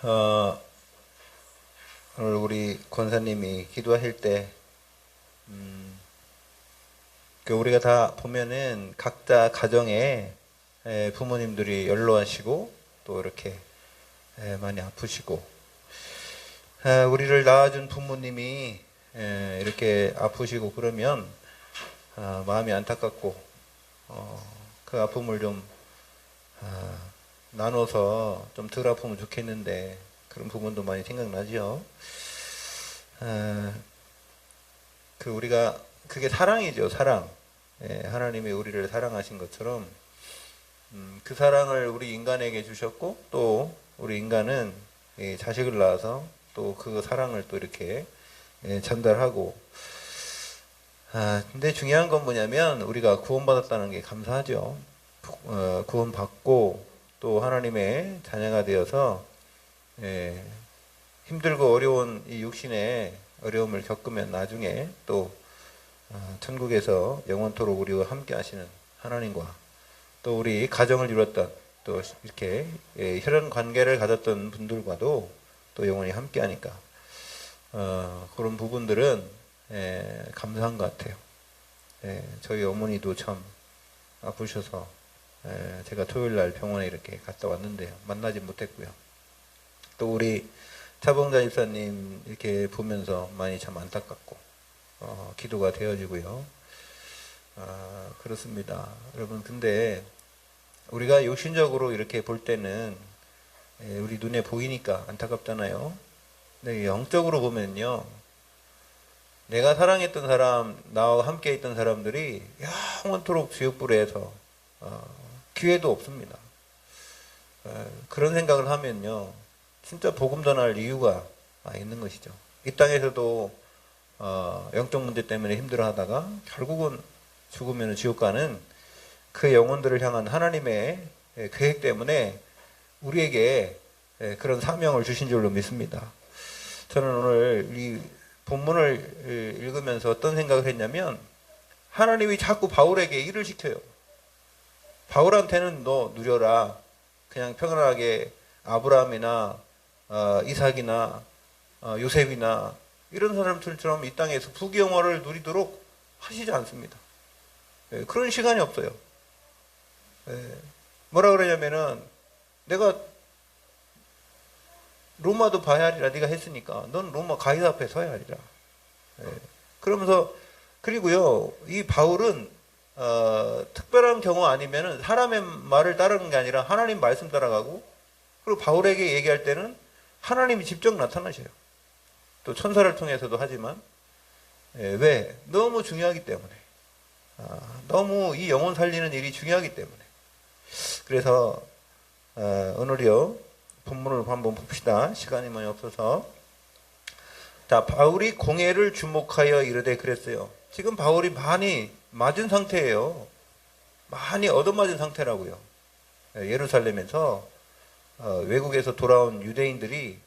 어, 오늘 우리 권사님이 기도하실 때, 우리가 다 보면은 각자 가정에 부모님들이 연로하시고 또 이렇게 많이 아프시고, 우리를 낳아준 부모님이 이렇게 아프시고 그러면 마음이 안타깝고, 그 아픔을 좀 나눠서 좀 덜 아프면 좋겠는데 그런 부분도 많이 생각나죠. 우리가 그게 사랑이죠, 사랑. 하나님이 우리를 사랑하신 것처럼 그 사랑을 우리 인간에게 주셨고 또 우리 인간은 자식을 낳아서 또 그 사랑을 또 이렇게 전달하고. 근데 중요한 건 뭐냐면 우리가 구원받았다는 게 감사하죠. 구원받고 또 하나님의 자녀가 되어서 힘들고 어려운 이 육신의 어려움을 겪으면 나중에 또 천국에서 영원토록 우리와 함께 하시는 하나님과 또 우리 가정을 이뤘던 또 이렇게 혈연 관계를 가졌던 분들과도 또 영원히 함께 하니까 그런 부분들은 감사한 것 같아요. 저희 어머니도 참 아프셔서 제가 토요일 날 병원에 이렇게 갔다 왔는데요. 만나지 못했고요. 또 우리 차봉자 집사님 이렇게 보면서 많이 참 안타깝고 기도가 되어지고요. 그렇습니다. 여러분, 근데 우리가 육신적으로 이렇게 볼 때는 우리 눈에 보이니까 안타깝잖아요. 근데 영적으로 보면요, 내가 사랑했던 사람, 나와 함께 있던 사람들이 영원토록 지옥불에서 기회도 없습니다. 그런 생각을 하면요, 진짜 복음 전할 이유가 있는 것이죠. 이 땅에서도 영적 문제 때문에 힘들어하다가 결국은 죽으면 지옥 가는 그 영혼들을 향한 하나님의 계획 때문에 우리에게 그런 사명을 주신 줄로 믿습니다. 저는 오늘 이 본문을 읽으면서 어떤 생각을 했냐면, 하나님이 자꾸 바울에게 일을 시켜요. 바울한테는 너 누려라. 그냥 평안하게 아브라함이나 이삭이나 요셉이나 이런 사람들처럼 이 땅에서 부귀영화를 누리도록 하시지 않습니다. 그런 시간이 없어요. 뭐라 그러냐면은, 내가 로마도 봐야 하리라. 네가 했으니까 넌 로마 가이사 앞에 서야 하리라. 그러면서, 그리고요, 이 바울은 특별한 경우 아니면은 사람의 말을 따르는 게 아니라 하나님 말씀 따라가고, 그리고 바울에게 얘기할 때는 하나님이 직접 나타나셔요. 또 천사를 통해서도 하지만, 왜? 너무 중요하기 때문에. 너무 이 영혼 살리는 일이 중요하기 때문에. 그래서 오늘요, 본문을 한번 봅시다. 시간이 많이 없어서. 자, 바울이 공회를 주목하여 이르되 그랬어요. 지금 바울이 많이 맞은 상태예요. 많이 얻어맞은 상태라고요. 예루살렘에서 외국에서 돌아온 유대인들이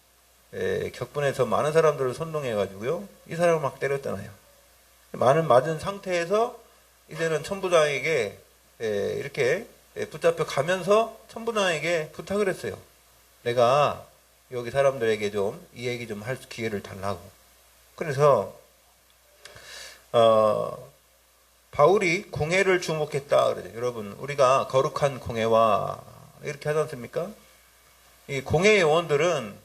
격분해서 많은 사람들을 선동해가지고요, 이 사람을 막 때렸잖아요. 많은 맞은 상태에서 이제는 천부장에게 이렇게 붙잡혀 가면서 천부장에게 부탁을 했어요. 내가 여기 사람들에게 좀 이 얘기 좀 할 기회를 달라고. 그래서 바울이 공회를 주목했다 그러죠. 여러분, 우리가 거룩한 공회와 이렇게 하지 않습니까? 이 공회 요원들은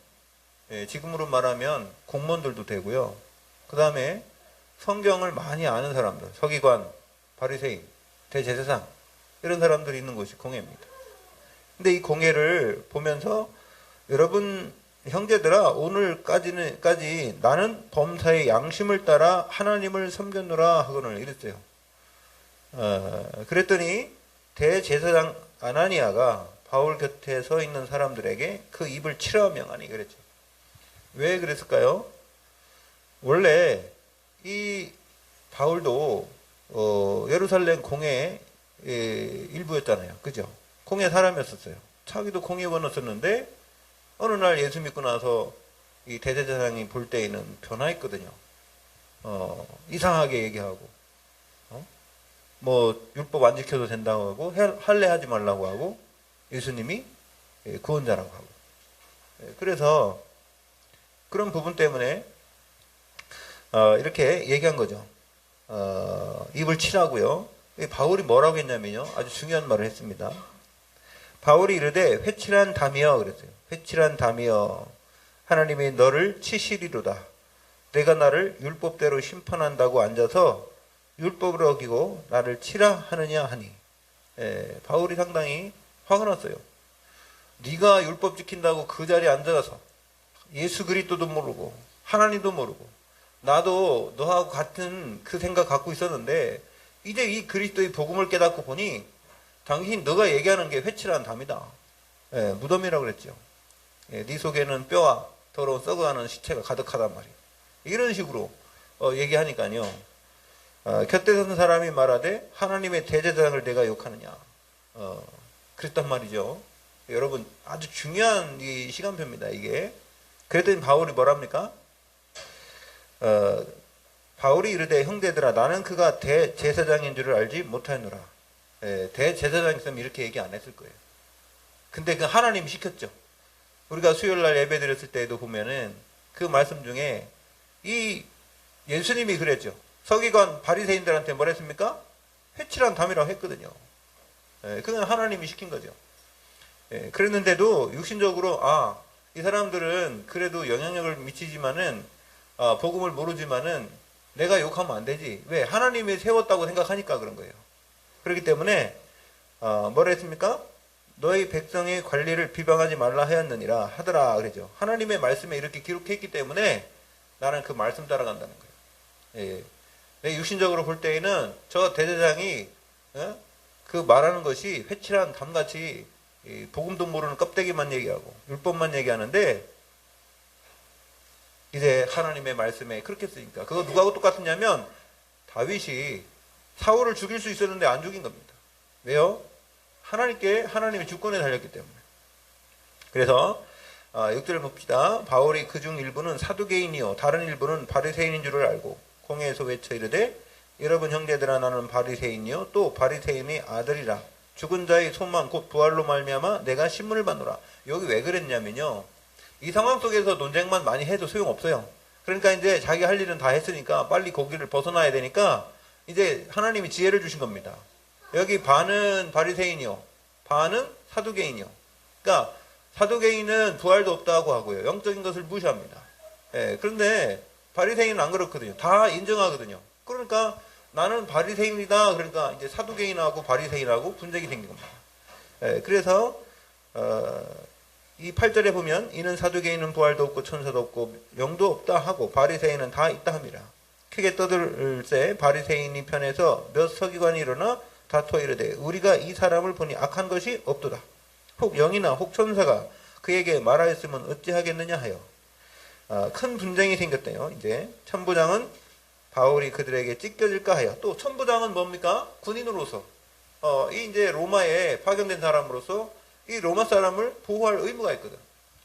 지금으로 말하면 공무원들도 되고요. 그 다음에 성경을 많이 아는 사람들, 서기관, 바리새인, 대제사장, 이런 사람들이 있는 곳이 공회입니다. 근데 이 공회를 보면서, 여러분 형제들아, 오늘까지 나는 범사의 양심을 따라 하나님을 섬겼노라 하고는 이랬어요. 그랬더니 대제사장 아나니아가 바울 곁에 서 있는 사람들에게 그 입을 치라 명하니 그랬죠. 왜 그랬을까요? 원래 이 바울도 예루살렘 공회 일부였잖아요. 그죠? 공회 사람이었었어요. 자기도 공회원이었었는데 어느 날 예수 믿고 나서 이 대제사장이 볼 때에는 변화했거든요. 이상하게 얘기하고, 뭐 율법 안 지켜도 된다고 하고, 할례 하지 말라고 하고, 예수님이 구원자라고 하고. 그래서 그런 부분 때문에 이렇게 얘기한 거죠. 입을 치라고요. 바울이 뭐라고 했냐면요. 아주 중요한 말을 했습니다. 바울이 이르되 회칠한 담이여 그랬어요. 회칠한 담이여 하나님이 너를 치시리로다. 내가 나를 율법대로 심판한다고 앉아서 율법을 어기고 나를 치라 하느냐 하니. 바울이 상당히 화가 났어요. 네가 율법 지킨다고 그 자리에 앉아서 예수 그리스도도 모르고 하나님도 모르고 나도 너하고 같은 그 생각 갖고 있었는데 이제 이 그리스도의 복음을 깨닫고 보니 당신 너가 얘기하는 게 회칠한 담이다. 무덤이라고 그랬죠. 네 속에는 뼈와 더러운 썩어가는 시체가 가득하단 말이에요. 이런 식으로 얘기하니까요. 곁에 선 사람이 말하되 하나님의 대제사장을 내가 욕하느냐. 그랬단 말이죠. 여러분 아주 중요한 이 시간표입니다. 이게. 그랬더니 바울이 뭐랍니까? 바울이 이르되 형제들아 나는 그가 대제사장인 줄을 알지 못하였노라. 대제사장 있으면 이렇게 얘기 안 했을 거예요. 근데 그 하나님이 시켰죠. 우리가 수요일날 예배 드렸을 때에도 보면은 그 말씀 중에 이 예수님이 그랬죠. 서기관 바리새인들한테 뭘 했습니까? 회칠한 담이라고 했거든요. 그건 하나님이 시킨 거죠. 그랬는데도 육신적으로 이 사람들은 그래도 영향력을 미치지만은 복음을 모르지만은 내가 욕하면 안 되지. 왜? 하나님이 세웠다고 생각하니까 그런 거예요. 그렇기 때문에 뭐라 했습니까? 너희 백성의 관리를 비방하지 말라 하였느니라 하더라 그러죠. 하나님의 말씀에 이렇게 기록했기 때문에 나는 그 말씀 따라간다는 거예요. 내 육신적으로 볼 때에는 저 대제사장이 그 말하는 것이 회칠한 담같이 복음도 모르는 껍데기만 얘기하고 율법만 얘기하는데 이제 하나님의 말씀에 그렇게 쓰니까 그거 누구하고 똑같으냐면 다윗이 사울을 죽일 수 있었는데 안 죽인 겁니다. 왜요? 하나님의 주권에 달렸기 때문에. 그래서 6절을 봅시다. 바울이 그중 일부는 사두개인이요 다른 일부는 바리새인인 줄을 알고 공회에서 외쳐 이르되 여러분 형제들아 나는 바리새인이요 또 바리새인의 아들이라 죽은 자의 소망 곧 부활로 말미암아 내가 신문을 받노라. 여기 왜 그랬냐면요. 이 상황 속에서 논쟁만 많이 해도 소용없어요. 그러니까 이제 자기 할 일은 다 했으니까 빨리 거기를 벗어나야 되니까 이제 하나님이 지혜를 주신 겁니다. 여기 반은 바리새인이요. 반은 사두개인이요. 그러니까 사두개인은 부활도 없다고 하고요. 영적인 것을 무시합니다. 그런데 바리새인은 안 그렇거든요. 다 인정하거든요. 그러니까 나는 바리새인이다. 그러니까 이제 사두개인하고 바리새인하고 분쟁이 생긴 겁니다. 그래서 이 8절에 보면 이는 사두개인은 부활도 없고 천사도 없고 영도 없다 하고 바리새인은 다 있다 합니다. 크게 떠들을새 바리새인이 편에서 몇 서기관이 일어나 다투어 이르되 우리가 이 사람을 보니 악한 것이 없도다. 혹 영이나 혹 천사가 그에게 말하였으면 어찌하겠느냐 하여 큰 분쟁이 생겼대요. 이제 천부장은 바울이 그들에게 찢겨질까 하여 또 천부장은 뭡니까? 군인으로서 이 이제 로마에 파견된 사람으로서 이 로마 사람을 보호할 의무가 있거든.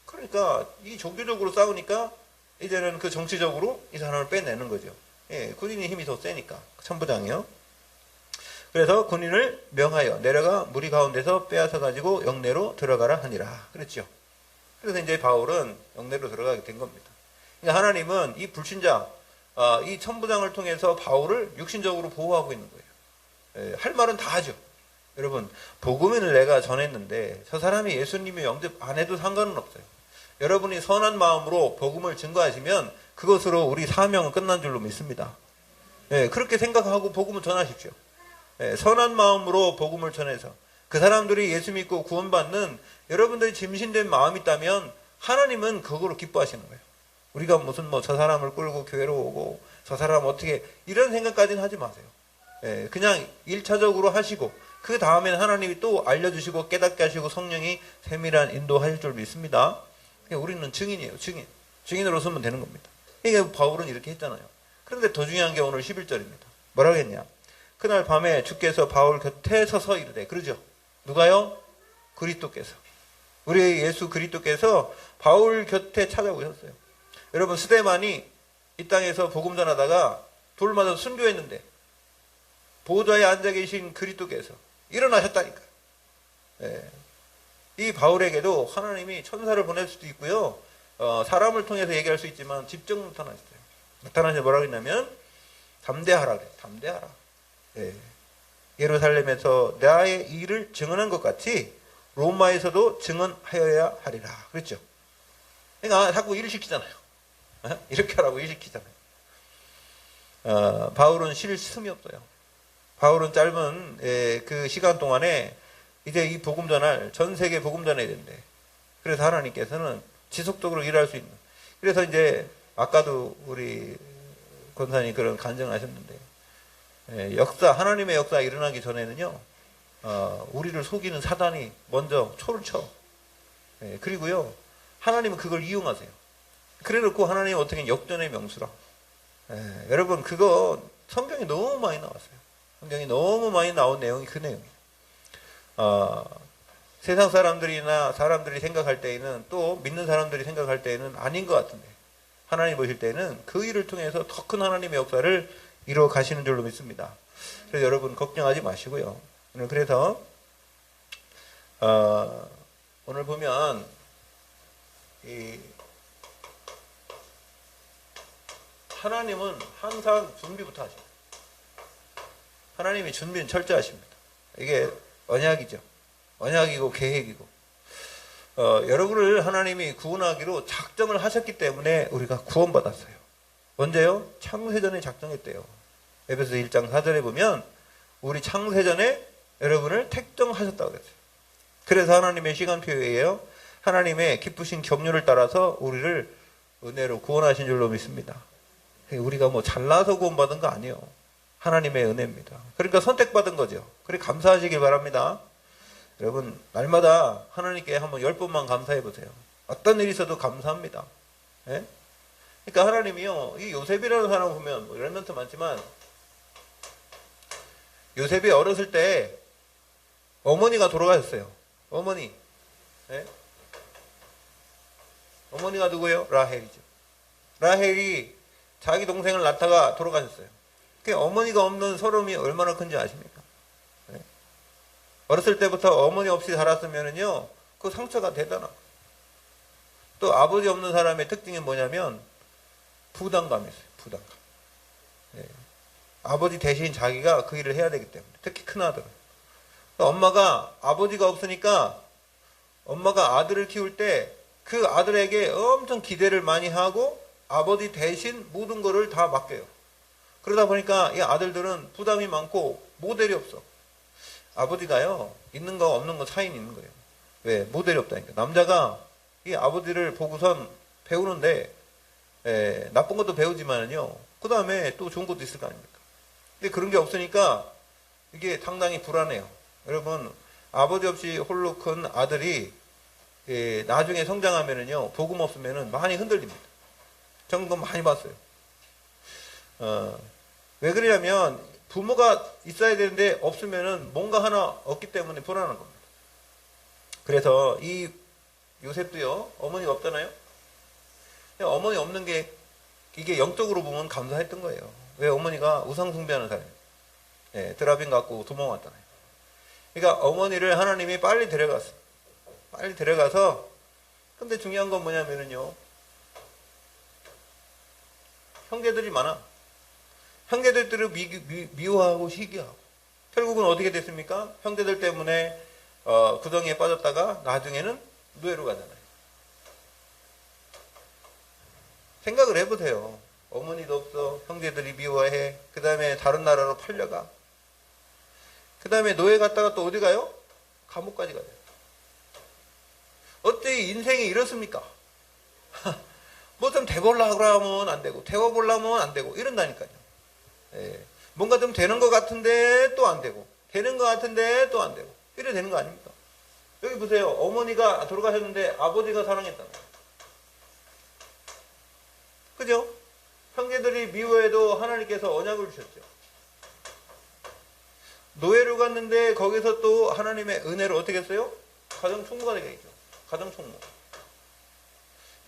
그러니까 이 종교적으로 싸우니까 이제는 그 정치적으로 이 사람을 빼내는 거죠. 군인의 힘이 더 세니까 천부장이요. 그래서 군인을 명하여 내려가 무리 가운데서 빼앗아 가지고 영내로 들어가라 하니라 그랬죠. 그래서 이제 바울은 영내로 들어가게 된 겁니다. 그러니까 하나님은 이 불신자 이 천부장을 통해서 바울을 육신적으로 보호하고 있는 거예요. 할 말은 다 하죠. 여러분 복음을 내가 전했는데 저 사람이 예수님이 영접 안 해도 상관은 없어요. 여러분이 선한 마음으로 복음을 증거하시면 그것으로 우리 사명은 끝난 줄로 믿습니다. 그렇게 생각하고 복음을 전하십시오. 선한 마음으로 복음을 전해서 그 사람들이 예수 믿고 구원받는 여러분들이 짐신된 마음이 있다면 하나님은 그거로 기뻐하시는 거예요. 우리가 무슨 저 사람을 끌고 교회로 오고 저 사람 어떻게 이런 생각까지는 하지 마세요. 그냥 1차적으로 하시고 그 다음에는 하나님이 또 알려주시고 깨닫게 하시고 성령이 세밀한 인도하실 줄 믿습니다. 우리는 증인이에요. 증인으로 서면 되는 겁니다. 이게 바울은 이렇게 했잖아요. 그런데 더 중요한 게 오늘 11절입니다. 뭐라고 했냐? 그날 밤에 주께서 바울 곁에 서서 이르되 그러죠. 누가요? 그리스도께서. 우리 예수 그리스도께서 바울 곁에 찾아오셨어요. 여러분 스데반이 이 땅에서 복음 전하다가 돌 맞아서 순교했는데 보좌에 앉아 계신 그리스도께서 일어나셨다니까요. 이 바울에게도 하나님이 천사를 보낼 수도 있고요. 사람을 통해서 얘기할 수 있지만 직접 나타나셨어요. 나타나서 뭐라고 했냐면 담대하라 그래요. 담대하라. 예. 예루살렘에서 나의 일을 증언한 것 같이 로마에서도 증언하여야 하리라. 그랬죠. 그러니까 자꾸 일 시키잖아요. 이렇게 하라고 일 시키잖아요. 바울은 쉴 틈이 없어요. 바울은 짧은 그 시간 동안에 이제 이 복음 전할 전 세계 복음 전해야 된대. 그래서 하나님께서는 지속적으로 일할 수 있는. 그래서 이제 아까도 우리 권사님 그런 간증하셨는데 역사 하나님의 역사가 일어나기 전에는요 우리를 속이는 사단이 먼저 초를 쳐. 그리고요 하나님은 그걸 이용하세요. 그래놓고 하나님은 어떻게 역전의 명수라. 여러분 그거 성경에 너무 많이 나왔어요. 성경이 너무 많이 나온 내용이 그 내용이에요. 세상 사람들이나 사람들이 생각할 때에는 또 믿는 사람들이 생각할 때에는 아닌 것 같은데 하나님 보실 때는 그 일을 통해서 더 큰 하나님의 역사를 이루어 가시는 줄로 믿습니다. 그래서 여러분 걱정하지 마시고요. 그래서 오늘 보면 이 하나님은 항상 준비부터 하십니다. 하나님이 준비는 철저하십니다. 이게 언약이죠. 언약이고 계획이고 여러분을 하나님이 구원하기로 작정을 하셨기 때문에 우리가 구원받았어요. 언제요? 창세전에 작정했대요. 에베소 1장 4절에 보면 우리 창세전에 여러분을 택정하셨다고 그랬어요. 그래서 하나님의 시간표예요. 하나님의 기쁘신 경륜을 따라서 우리를 은혜로 구원하신 줄로 믿습니다. 우리가 뭐 잘나서 구원받은 거 아니에요. 하나님의 은혜입니다. 그러니까 선택받은 거죠. 그래 감사하시길 바랍니다. 여러분 날마다 하나님께 한번 10번만 감사해 보세요. 어떤 일이 있어도 감사합니다. 예? 그러니까 하나님이요 이 요셉이라는 사람 보면 뭐 이런 멘트 많지만 요셉이 어렸을 때 어머니가 돌아가셨어요. 어머니. 예? 어머니가 누구예요? 라헬이죠. 라헬이 자기 동생을 낳다가 돌아가셨어요. 그 어머니가 없는 서름이 얼마나 큰지 아십니까? 네. 어렸을 때부터 어머니 없이 살았으면은요, 그 상처가 대단하고. 또 아버지 없는 사람의 특징이 뭐냐면, 부담감이 있어요, 부담감. 네. 아버지 대신 자기가 그 일을 해야 되기 때문에. 특히 큰아들은. 엄마가, 아버지가 없으니까, 엄마가 아들을 키울 때, 그 아들에게 엄청 기대를 많이 하고, 아버지 대신 모든 거를 다 맡겨요. 그러다 보니까 이 아들들은 부담이 많고 모델이 없어. 아버지가요 있는 거 없는 거 차이는 있는 거예요. 왜? 모델이 없다니까. 남자가 이 아버지를 보고선 배우는데 나쁜 것도 배우지만은요 그 다음에 또 좋은 것도 있을 거 아닙니까? 근데 그런 게 없으니까 이게 상당히 불안해요. 여러분 아버지 없이 홀로 큰 아들이 나중에 성장하면은요 복음 없으면은 많이 흔들립니다. 저는 그거 많이 봤어요. 왜 그러냐면 부모가 있어야 되는데 없으면은 뭔가 하나 없기 때문에 불안한 겁니다. 그래서 이 요셉도요 어머니가 없잖아요. 어머니 없는 게 이게 영적으로 보면 감사했던 거예요. 왜? 어머니가 우상숭배하는 사람이에요. 네, 드라빈 갖고 도망왔잖아요. 그러니까 어머니를 하나님이 빨리 데려갔어. 빨리 데려가서 근데 중요한 건 뭐냐면은요 형제들이 많아. 형제들을 미워하고 시기하고 결국은 어떻게 됐습니까? 형제들 때문에 구덩이에 빠졌다가 나중에는 노예로 가잖아요. 생각을 해보세요. 어머니도 없어. 형제들이 미워해. 그 다음에 다른 나라로 팔려가. 그 다음에 노예 갔다가 또 어디 가요? 감옥까지 가요. 어째 인생이 이렇습니까? 뭐 좀 돼보려고 하면 안 되고 태워보려면 안 되고 이런다니까요. 예. 뭔가 좀 되는 것 같은데 또 안 되고 되는 것 같은데 또 안 되고 이래 되는 거 아닙니까? 여기 보세요. 어머니가 돌아가셨는데 아버지가 사랑했다는 거예요. 그죠? 형제들이 미워해도 하나님께서 언약을 주셨죠. 노예로 갔는데 거기서 또 하나님의 은혜로 어떻게 했어요? 가정 총무가 되게 했죠. 가정 총무.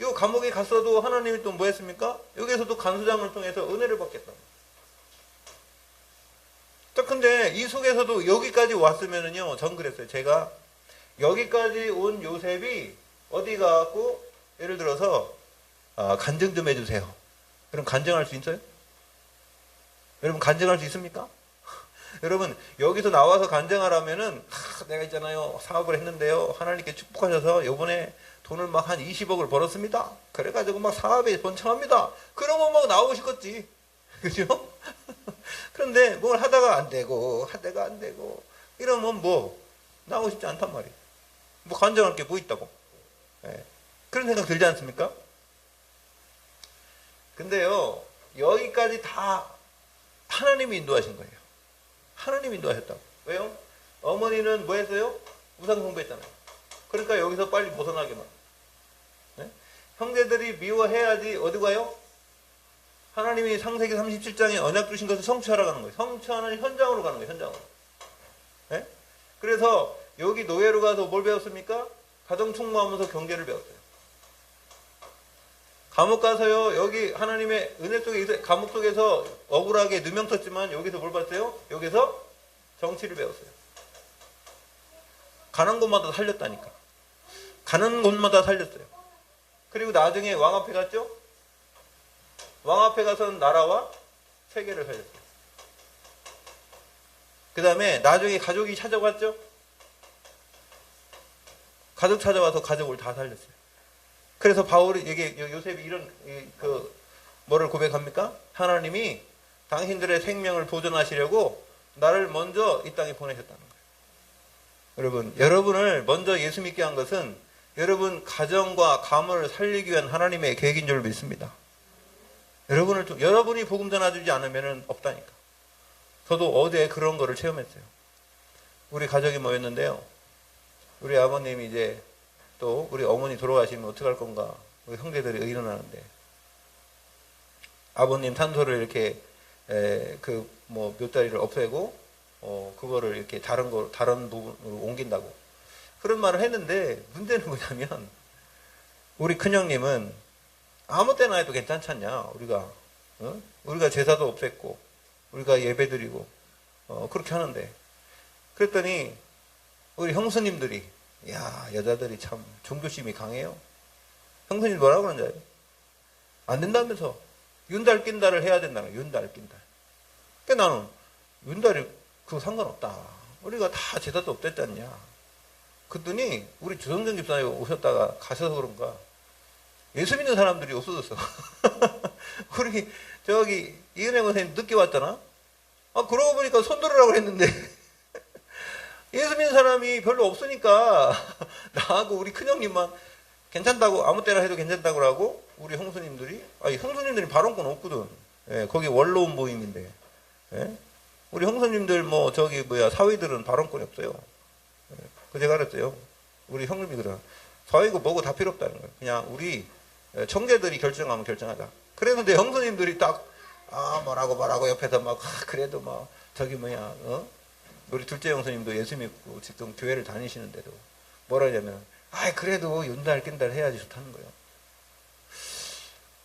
이 감옥에 갔어도 하나님이 또 뭐 했습니까? 여기에서도 간수장을 통해서 은혜를 받겠다. 자, 근데 이 속에서도 여기까지 왔으면은요, 전 그랬어요. 제가 여기까지 온 요셉이 어디 가갖고 예를 들어서 간증 좀 해주세요. 여러분 간증할 수 있어요? 여러분 간증할 수 있습니까? 여러분 여기서 나와서 간증하라면은 내가 있잖아요 사업을 했는데요 하나님께 축복하셔서 요번에 돈을 막 한 20억을 벌었습니다. 그래가지고 막 사업에 번창합니다. 그러면 막 나오고 싶겠지. 그죠? 그런데 뭘 하다가 안 되고 하다가 안 되고 이러면 뭐 나오고 싶지 않단 말이에요. 뭐 간증할 게 뭐 있다고. 네. 그런 생각 들지 않습니까? 근데요 여기까지 다 하나님이 인도하신 거예요. 하나님이 인도하셨다고. 왜요? 어머니는 뭐 했어요? 우상 숭배했잖아요. 그러니까 여기서 빨리 벗어나게만. 네? 형제들이 미워해야지 어디 가요? 하나님이 창세기 37장에 언약 주신 것을 성취하러 가는 거예요. 성취하는 현장으로 가는 거예요. 현장으로. 네? 그래서 여기 노예로 가서 뭘 배웠습니까? 가정 총무하면서 경제를 배웠어요. 감옥 가서요. 여기 하나님의 은혜 속에 감옥 속에서 억울하게 누명 쳤지만 여기서 뭘 봤어요? 여기서 정치를 배웠어요. 가는 곳마다 살렸다니까. 가는 곳마다 살렸어요. 그리고 나중에 왕 앞에 갔죠? 왕 앞에 가서는 나라와 세계를 살렸어요. 그 다음에 나중에 가족이 찾아왔죠? 가족 찾아와서 가족을 다 살렸어요. 그래서 바울이 이게 요셉이 이런 뭐를 고백합니까? 하나님이 당신들의 생명을 보존하시려고 나를 먼저 이 땅에 보내셨다는 거예요. 여러분, 여러분을 먼저 예수 믿게 한 것은 여러분 가정과 가문을 살리기 위한 하나님의 계획인 줄 믿습니다. 여러분이 복음 전해주지 않으면 없다니까. 저도 어제 그런 거를 체험했어요. 우리 가족이 모였는데요. 우리 아버님이 이제 또 우리 어머니 돌아가시면 어떡할 건가. 우리 형제들이 의논하는데 아버님 탄소를 이렇게 몇 다리를 없애고 그거를 이렇게 다른 부분으로 옮긴다고 그런 말을 했는데 문제는 뭐냐면 우리 큰형님은 아무 때나 해도 괜찮잖냐. 우리가 제사도 없앴고 우리가 예배드리고 그렇게 하는데 그랬더니 우리 형수님들이 야 여자들이 참 종교심이 강해요. 형수님 뭐라고 그러는지 알아요? 안 된다면서 윤달 낀달을 해야 된다는 거예요. 윤달 낀달. 그러니까 나는 윤달이 그거 상관없다. 우리가 다 제사도 없댔잖냐. 그랬더니 우리 주성정 집사님 오셨다가 가셔서 그런가 예수 믿는 사람들이 없어졌어. 우리 저기 이은혜 선생님 늦게 왔잖아. 그러고 보니까 손 들으라고 했는데 예수 믿는 사람이 별로 없으니까 나하고 우리 큰형님만 괜찮다고 아무 때나 해도 괜찮다고 하고 우리 형수님들이 형수님들이 발언권 없거든. 예, 거기 원로원 모임인데 예? 우리 형수님들 사위들은 발언권이 없어요. 예, 그 제가 그랬어요. 우리 형님이들은 사위고 뭐고 다 필요 없다는 거예요. 그냥 우리 청제들이 결정하면 결정하자. 그래서 내 형수님들이 딱 뭐라고 옆에서 그래도 우리 둘째 형수님도 예수 믿고 지금 교회를 다니시는데도 뭐라 하냐면 그래도 윤달 낀달 해야지 좋다는 거예요.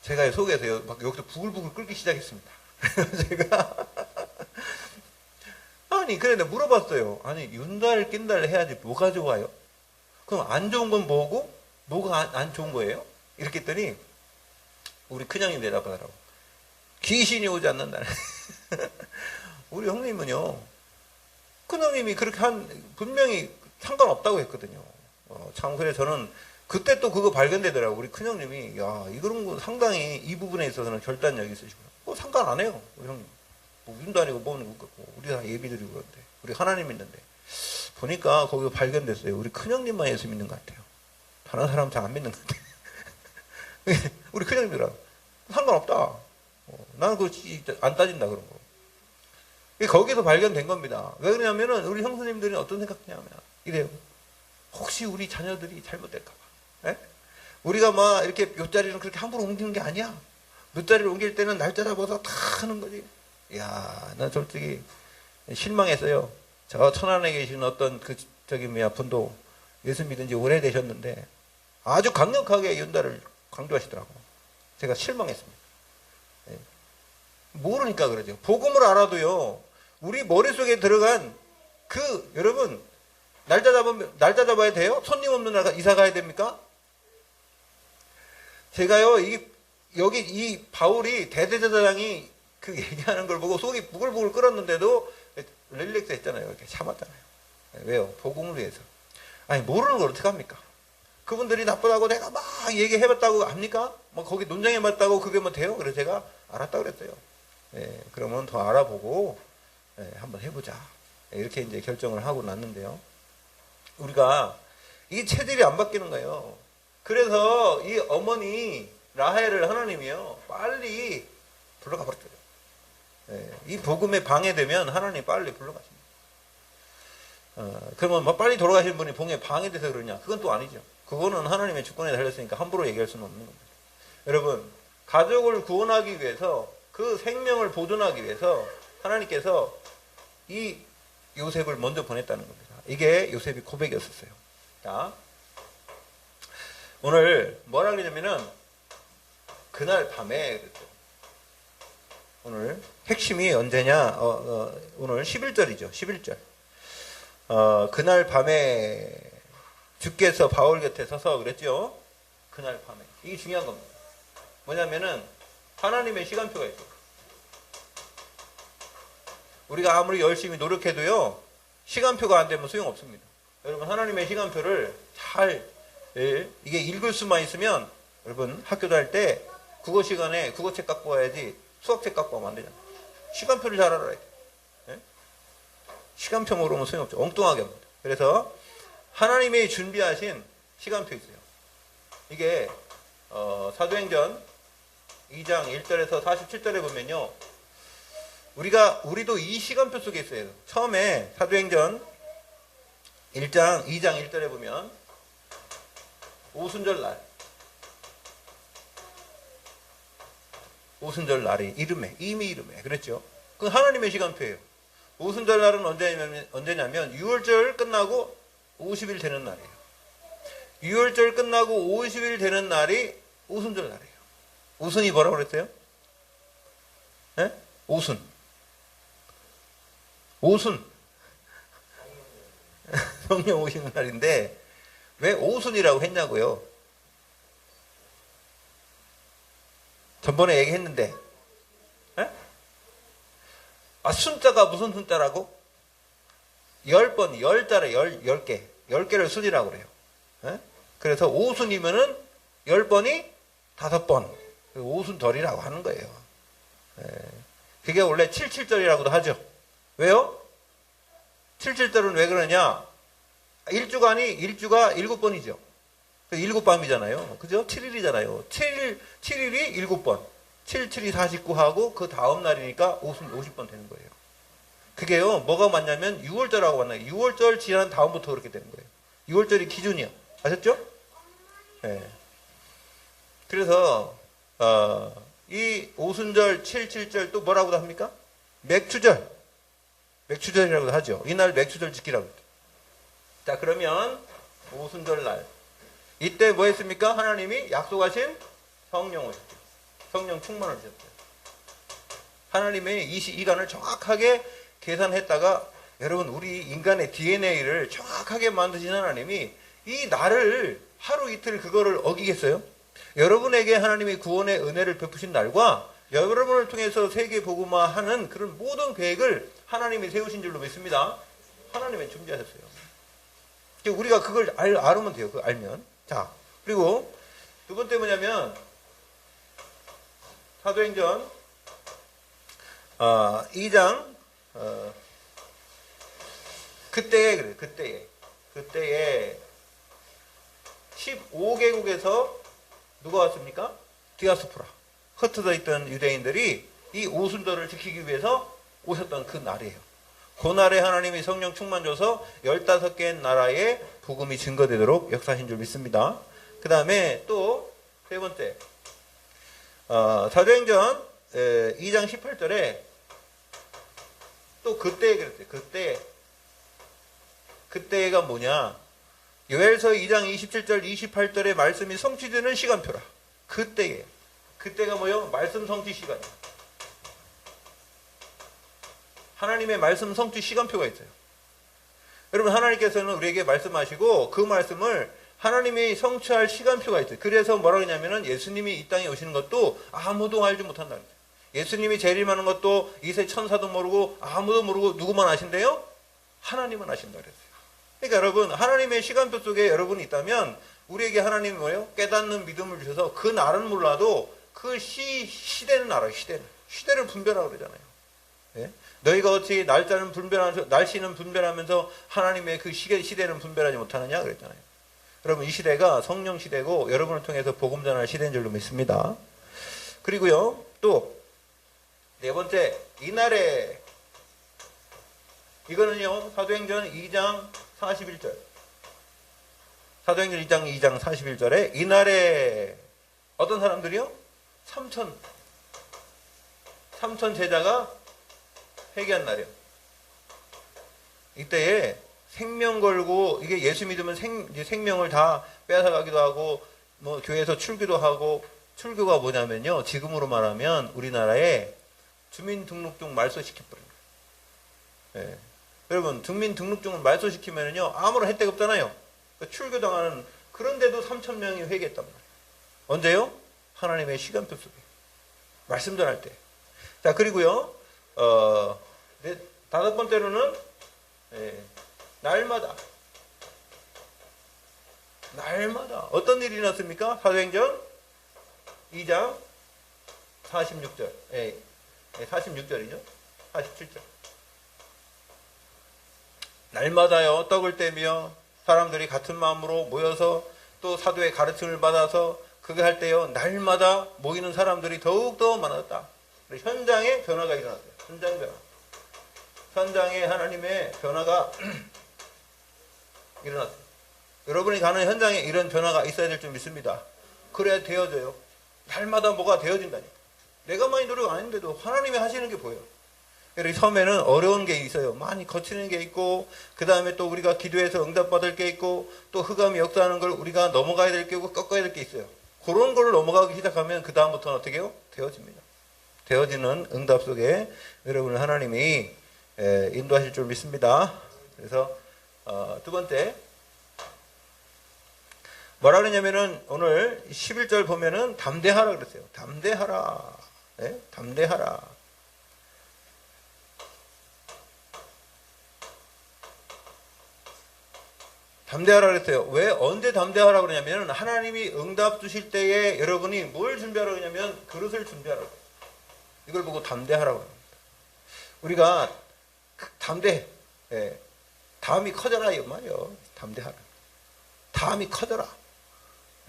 제가 속에서 막 여기서 부글부글 끓기 시작했습니다. 제가 그래 물어봤어요. 윤달 낀달 해야지 뭐가 좋아요? 그럼 안 좋은 건 뭐고 뭐가 안 좋은 거예요? 이렇게 했더니 우리 큰형이 대답하더라고. 귀신이 오지 않는다. 우리 형님은요. 큰형님이 그렇게 분명히 상관없다고 했거든요. 참 그래 저는 그때 또 그거 발견되더라고. 우리 큰형님이 이런 거 상당히 이 부분에 있어서는 결단력이 있으시구나. 상관 안 해요. 우리 형님. 윤도 아니고 뭐는 그렇고 우리 다 예비드리고 그런데 우리 하나님 믿는데 보니까 거기서 발견됐어요. 우리 큰형님만 예수 믿는 것 같아요. 다른 사람 잘 안 믿는 것 같아요. 우리 큰형님이랑 상관없다. 나는 그거 안 따진다 그런 거. 거기서 발견된 겁니다. 왜 그러냐면은 우리 형수님들이 어떤 생각하냐면 이래요. 혹시 우리 자녀들이 잘못될까 봐. 우리가 이렇게 묘자리를 그렇게 함부로 옮기는 게 아니야. 묘자리를 옮길 때는 날짜 잡아서 다 하는 거지. 난 솔직히 실망했어요. 저 천안에 계신 어떤 분도 예수 믿은 지 오래되셨는데 아주 강력하게 윤달을 강조하시더라고. 제가 실망했습니다. 모르니까 그러죠. 복음을 알아도요. 우리 머릿속에 들어간 여러분 날짜 잡아야 돼요? 손님 없는 날 이사 가야 됩니까? 제가요, 여기 이 바울이 대제사장이 그 얘기하는 걸 보고 속이 부글부글 끓었는데도 릴렉스 했잖아요. 이렇게 참았잖아요. 왜요? 복음을 위해서. 아니, 모르는 걸 어떡합니까? 그분들이 나쁘다고 내가 막 얘기해봤다고 합니까? 뭐 거기 논쟁해봤다고 그게 뭐 돼요? 그래서 제가 알았다 그랬어요. 예, 그러면 더 알아보고 한번 해보자. 이렇게 이제 결정을 하고 났는데요. 우리가 이 체질이 안 바뀌는 거예요. 그래서 이 어머니 라헬을 하나님이요 빨리 불러가 버렸어요. 이 복음에 방해되면 하나님 빨리 불러가십니다. 그러면 뭐 빨리 돌아가신 분이 복음에 방해돼서 그러냐? 그건 또 아니죠. 그거는 하나님의 주권에 달렸으니까 함부로 얘기할 수는 없는 겁니다. 여러분, 가족을 구원하기 위해서 그 생명을 보존하기 위해서 하나님께서 이 요셉을 먼저 보냈다는 겁니다. 이게 요셉의 고백이었어요. 자, 오늘 뭐라 그러냐면은 그날 밤에 그랬죠. 오늘 핵심이 언제냐? 오늘 11절이죠. 11절. 그날 밤에 주께서 바울 곁에 서서 그랬죠. 그날 밤에. 이게 중요한 겁니다. 뭐냐면은 하나님의 시간표가 있어요. 우리가 아무리 열심히 노력해도요, 시간표가 안 되면 소용없습니다. 여러분, 하나님의 시간표를 잘, 이게 읽을 수만 있으면, 여러분, 학교 다닐 때 국어 시간에 국어책 갖고 와야지 수학책 갖고 와면 안 되잖아요. 시간표를 잘 알아야 돼요. 예? 시간표 모르면 소용없죠. 엉뚱하게 합니다. 그래서 하나님이 준비하신 시간표 있어요. 이게 사도행전 2장 1절에서 47절에 보면요, 우리도 이 시간표 속에 있어요. 처음에 사도행전 2장 1절에 보면 오순절 날이 이미 이름에 그랬죠. 그건 하나님의 시간표예요. 오순절 날은 언제냐면 6월절 끝나고 50일 되는 날이에요. 6월절 끝나고 50일 되는 날이 오순절 날이에요. 오순이 뭐라고 그랬어요? 네? 오순. 성령 오시는 날인데 왜 오순이라고 했냐고요? 전번에 얘기했는데, 에? 순자가 무슨 순자라고? 10번, 10자래, 10개. 10개를 순이라고 그래요. 에? 그래서 오순이면은 10번이 5번. 오순절이라고 하는 거예요. 그게 원래 77절이라고도 하죠. 왜요? 77절은 왜 그러냐? 일주가 7번이죠. 7밤이잖아요. 그죠? 7일이잖아요. 7일이 7번. 7, 7이 49하고 그 다음 날이니까 50번 되는 거예요. 그게요, 뭐가 맞냐면 6월절하고 맞나요? 6월절 지난 다음부터 그렇게 되는 거예요. 6월절이 기준이야. 아셨죠? 네. 그래서, 이 오순절, 77절 또 뭐라고도 합니까? 맥추절이라고도 하죠. 이날 맥추절 지키라고 했죠. 자, 그러면 오순절 날. 이때 뭐 했습니까? 하나님이 약속하신 성령 오셨죠. 성령 충만을 주셨어요. 하나님의 이 시간을 정확하게 계산했다가, 여러분, 우리 인간의 DNA를 정확하게 만드신 하나님이 이 날을 하루 이틀 그거를 어기겠어요? 여러분에게 하나님이 구원의 은혜를 베푸신 날과 여러분을 통해서 세계 복음화하는 그런 모든 계획을 하나님이 세우신 줄로 믿습니다. 하나님이 준비하셨어요. 우리가 그걸 알면 돼요. 그걸 알면. 자, 그리고 두 번째 뭐냐면 사도행전 2장 그때에 15개국에서 누가 왔습니까? 디아스포라, 흩어져 있던 유대인들이 이 오순절을 지키기 위해서 오셨던 그 날이에요. 그 날에 하나님이 성령 충만 줘서 15개 나라에 복음이 증거되도록 역사하신 줄 믿습니다. 그 다음에 또 세 번째, 사도행전 2장 18절에 또 그때에 그랬어요. 그때가 뭐냐? 요엘서 2장 27절 28절의 말씀이 성취되는 시간표라. 그때가 뭐요? 말씀 성취 시간이에요. 하나님의 말씀 성취 시간표가 있어요. 여러분, 하나님께서는 우리에게 말씀하시고 그 말씀을 하나님이 성취할 시간표가 있어요. 그래서 뭐라고 했냐면은 예수님이 이 땅에 오시는 것도 아무도 알지 못한다. 예수님이 재림하는 것도 이세 천사도 모르고 아무도 모르고 누구만 아신대요? 하나님은 아신다 그랬어요. 그러니까 여러분, 하나님의 시간표 속에 여러분이 있다면 우리에게 하나님이 뭐예요? 깨닫는 믿음을 주셔서 그 날은 몰라도 그 시대는 알아요. 시대를 분별하라고 그러잖아요. 예? 너희가 어찌 날씨는 분별하면서 하나님의 그 시대는 분별하지 못하느냐 그랬잖아요. 여러분, 이 시대가 성령 시대고 여러분을 통해서 복음 전할 시대인 줄로 믿습니다. 그리고요, 또 네 번째, 이날에, 이거는요, 사도행전 2장 41절. 사도행전 2장 41절에 이날에 어떤 사람들이요? 3천 제자가 회개한 날이요. 이때에 생명 걸고, 이게 예수 믿으면 생명을 다 빼앗아가기도 하고, 뭐 교회에서 출교도 하고, 출교가 뭐냐면요, 지금으로 말하면 우리나라에 주민등록증 말소시켜버립니다. 예. 여러분, 주민등록증을 말소시키면요 아무런 혜택 없잖아요. 그러니까 출교당하는, 그런데도 3,000명이 회개했단 말이에요. 언제요? 하나님의 시간표 속에 말씀 전할 때. 자, 그리고요, 다섯 번째로는 날마다 어떤 일이 일어났습니까? 사도행전 2장 46절. 46절이죠. 47절. 날마다요, 떡을 떼며 사람들이 같은 마음으로 모여서 또 사도의 가르침을 받아서 그게 할 때요, 날마다 모이는 사람들이 더욱더 많았다. 현장에 변화가 일어났어요. 현장에 하나님의 변화가 일어났어요. 여러분이 가는 현장에 이런 변화가 있어야 될 줄 믿습니다. 그래야 되어져요. 날마다 뭐가 되어진다니까. 내가 많이 노력 안 했는데도 하나님이 하시는 게 보여요. 이렇게 처음에는 어려운 게 있어요. 많이 거치는 게 있고, 그 다음에 또 우리가 기도해서 응답받을 게 있고, 또 흑암이 역사하는 걸 우리가 넘어가야 될 게 있고, 꺾어야 될 게 있어요. 그런 걸로 넘어가기 시작하면 그 다음부터는 어떻게 해요? 되어집니다. 되어지는 응답 속에 여러분을 하나님이 인도하실 줄 믿습니다. 그래서 두 번째, 뭐라 그러냐면은 오늘 11절 보면은 담대하라 그랬어요. 담대하라. 네? 담대하라. 담대하라 그랬어요. 왜, 언제 담대하라 그러냐면 하나님이 응답 주실 때에 여러분이 뭘 준비하라 그러냐면 그릇을 준비하라고. 이걸 보고 담대하라고 합니다. 우리가 담대, 다음이 커져라 이 말이요. 담대하라. 다음이 커져라.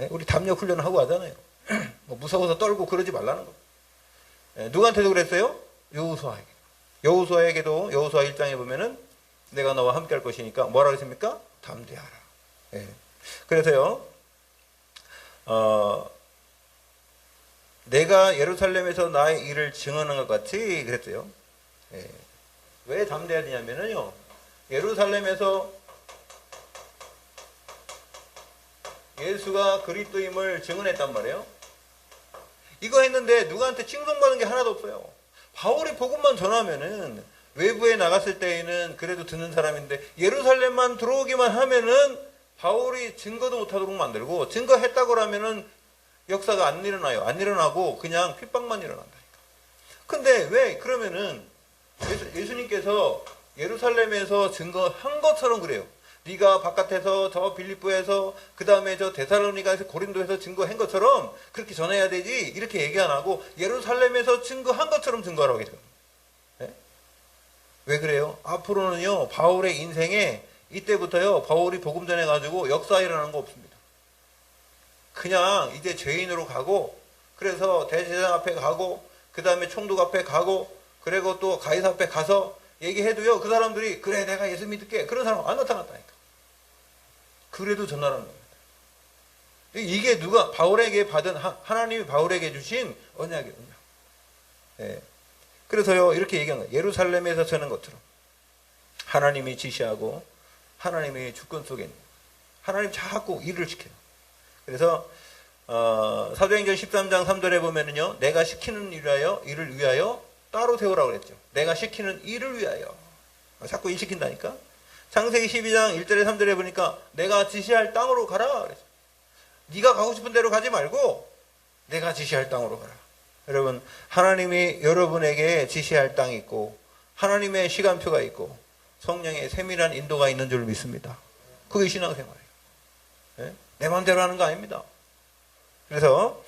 우리 담력 훈련을 하고 하잖아요. 뭐 무서워서 떨고 그러지 말라는 거. 누구한테도 그랬어요? 여호수아에게. 여호수아에게도 여호수아 1장에 보면은 내가 너와 함께 할 것이니까 뭐라 그랬습니까? 담대하라. 그래서요, 내가 예루살렘에서 나의 일을 증언한 것 같이 그랬어요. 왜 담대해야 되냐면요, 예루살렘에서 예수가 그리스도임을 증언했단 말이에요. 이거 했는데 누구한테 칭송받은 게 하나도 없어요. 바울이 복음만 전하면은 외부에 나갔을 때에는 그래도 듣는 사람인데 예루살렘만 들어오기만 하면은 바울이 증거도 못하도록 만들고, 증거했다고 하면은 역사가 안 일어나요. 안 일어나고 그냥 핍박만 일어난다니까. 근데 왜 그러면은 예수님께서 예루살렘에서 증거한 것처럼 그래요. 네가 바깥에서 저 빌립보에서 그 다음에 저 데살로니가에서 고린도에서 증거한 것처럼 그렇게 전해야 되지, 이렇게 얘기 안 하고 예루살렘에서 증거한 것처럼 증거하라고 해요. 왜 그래요? 앞으로는요, 바울의 인생에 이때부터요, 바울이 복음 전해가지고 역사 일어나는 거 없습니다. 그냥 이제 죄인으로 가고, 그래서 대제사장 앞에 가고, 그 다음에 총독 앞에 가고, 그리고 또 가이사 앞에 가서 얘기해도요, 그 사람들이 그래 내가 예수 믿을게, 그런 사람 안 나타났다니까. 그래도 전하라는 겁니다. 이게 누가 바울에게 받은, 하나님이 바울에게 주신 언약이에요. 언약. 그래서요, 이렇게 얘기한 거예요. 예루살렘에서 서는 것처럼 하나님이 지시하고 하나님의 주권 속에 있는, 하나님 자꾸 일을 시켜요. 그래서 사도행전 13장 3절에 보면은요, 내가 시키는 일을 위하여 따로 세우라고 그랬죠. 내가 시키는 일을 위하여. 자꾸 일 시킨다니까. 창세기 12장 1절에 3절에 보니까 내가 지시할 땅으로 가라 그랬어. 네가 가고 싶은 대로 가지 말고 내가 지시할 땅으로 가라. 여러분, 하나님이 여러분에게 지시할 땅이 있고 하나님의 시간표가 있고 성령의 세밀한 인도가 있는 줄 믿습니다. 그게 신앙생활이에요. 네? 내 마음대로 하는 거 아닙니다. 그래서